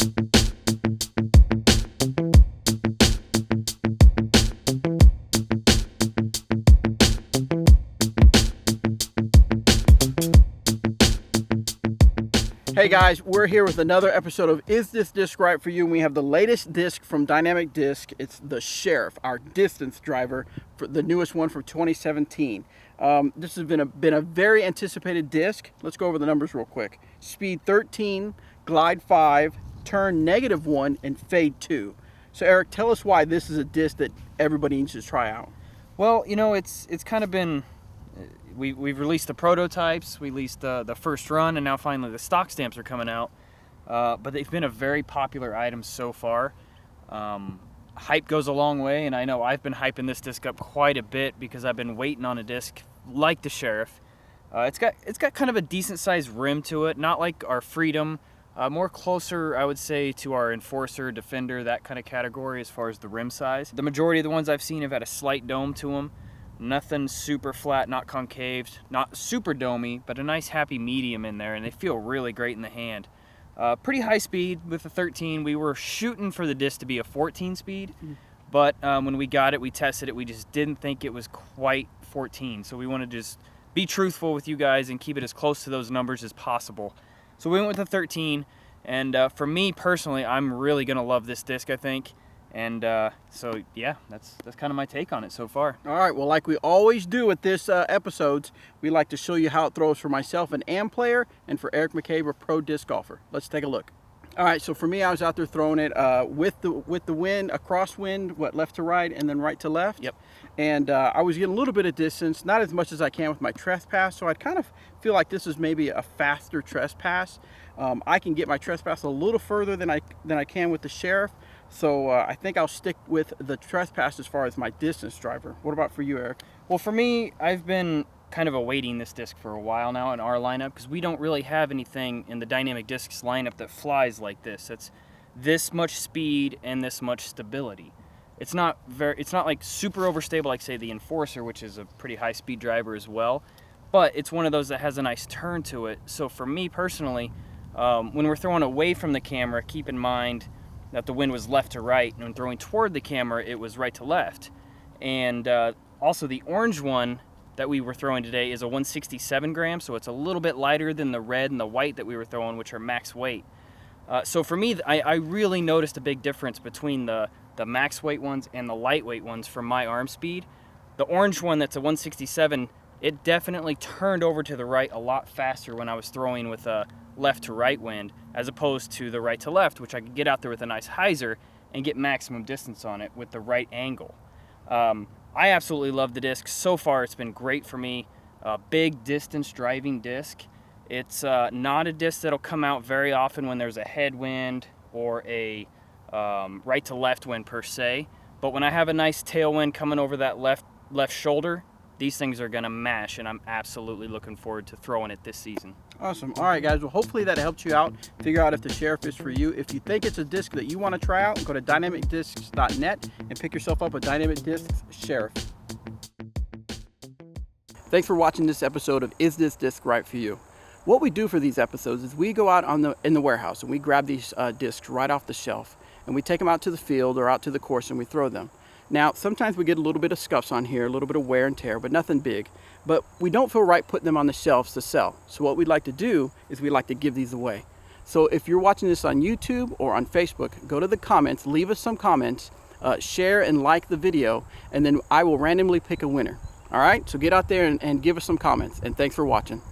Hey guys, we're here with another episode of Is This Disc Right For You? And we have the latest disc from Dynamic Disc. It's the Sheriff, our distance driver, for the newest one from 2017. This has been a very anticipated disc. Let's go over the numbers real quick. Speed 13, glide 5, turn -1, and fade 2. So Eric, tell us why this is a disc that everybody needs to try out. Well, you know, it's kind of been, we've released the prototypes, we released the first run, and now finally the stock stamps are coming out. But they've been a very popular item so far. Hype goes a long way, and I know I've been hyping this disc up quite a bit because I've been waiting on a disc like the Sheriff. It's got kind of a decent sized rim to it, not like our Freedom. More closer, I would say, to our Enforcer, Defender, that kind of category as far as the rim size. The majority of the ones I've seen have had a slight dome to them. Nothing super flat, not concaved, not super domey, but a nice happy medium in there, and they feel really great in the hand. Pretty high speed with the 13. We were shooting for the disc to be a 14 speed, but when we got it, we tested it, we just didn't think it was quite 14. So we want to just be truthful with you guys and keep it as close to those numbers as possible. So we went with the 13, and for me personally, I'm really going to love this disc, I think. And so, yeah, that's kind of my take on it so far. All right, well, like we always do with this episodes, we like to show you how it throws for myself, an AM player, and for Eric McCabe, a pro disc golfer. Let's take a look. All right, so for me, I was out there throwing it with the wind, a crosswind, left to right, and then right to left. Yep. And I was getting a little bit of distance, not as much as I can with my trespass, so I kind of feel like this is maybe a faster trespass. I can get my trespass a little further than I can with the Sheriff, so I think I'll stick with the trespass as far as my distance driver. What about for you, Eric? Well, for me, I've been kind of awaiting this disc for a while now in our lineup because we don't really have anything in the Dynamic Discs lineup that flies like this. It's this much speed and this much stability. It's not like super overstable like, say, the Enforcer, which is a pretty high speed driver as well, but it's one of those that has a nice turn to it. So for me personally, when we're throwing away from the camera, keep in mind that the wind was left to right, and when throwing toward the camera, it was right to left. And also the orange one that we were throwing today is a 167 grams, so it's a little bit lighter than the red and the white that we were throwing, which are max weight. So for me, I really noticed a big difference between the max weight ones and the lightweight ones for my arm speed. The orange one that's a 167, it definitely turned over to the right a lot faster when I was throwing with a left to right wind, as opposed to the right to left, which I could get out there with a nice hyzer and get maximum distance on it with the right angle. I absolutely love the disc. So far, it's been great for me. Big distance driving disc. It's not a disc that'll come out very often when there's a headwind or a right to left wind per se. But when I have a nice tailwind coming over that left shoulder, these things are gonna mash, and I'm absolutely looking forward to throwing it this season. Awesome. All right, guys. Well, hopefully that helped you out. Figure out if the Sheriff is for you. If you think it's a disc that you want to try out, go to dynamicdiscs.net and pick yourself up a Dynamic Discs Sheriff. Thanks for watching this episode of Is This Disc Right For You? What we do for these episodes is we go out in the warehouse and we grab these discs right off the shelf, and we take them out to the field or out to the course and we throw them. Now, sometimes we get a little bit of scuffs on here, a little bit of wear and tear, but nothing big. But we don't feel right putting them on the shelves to sell. So what we'd like to do is we like to give these away. So if you're watching this on YouTube or on Facebook, go to the comments, leave us some comments, share and like the video, and then I will randomly pick a winner. All right, so get out there and give us some comments, and thanks for watching.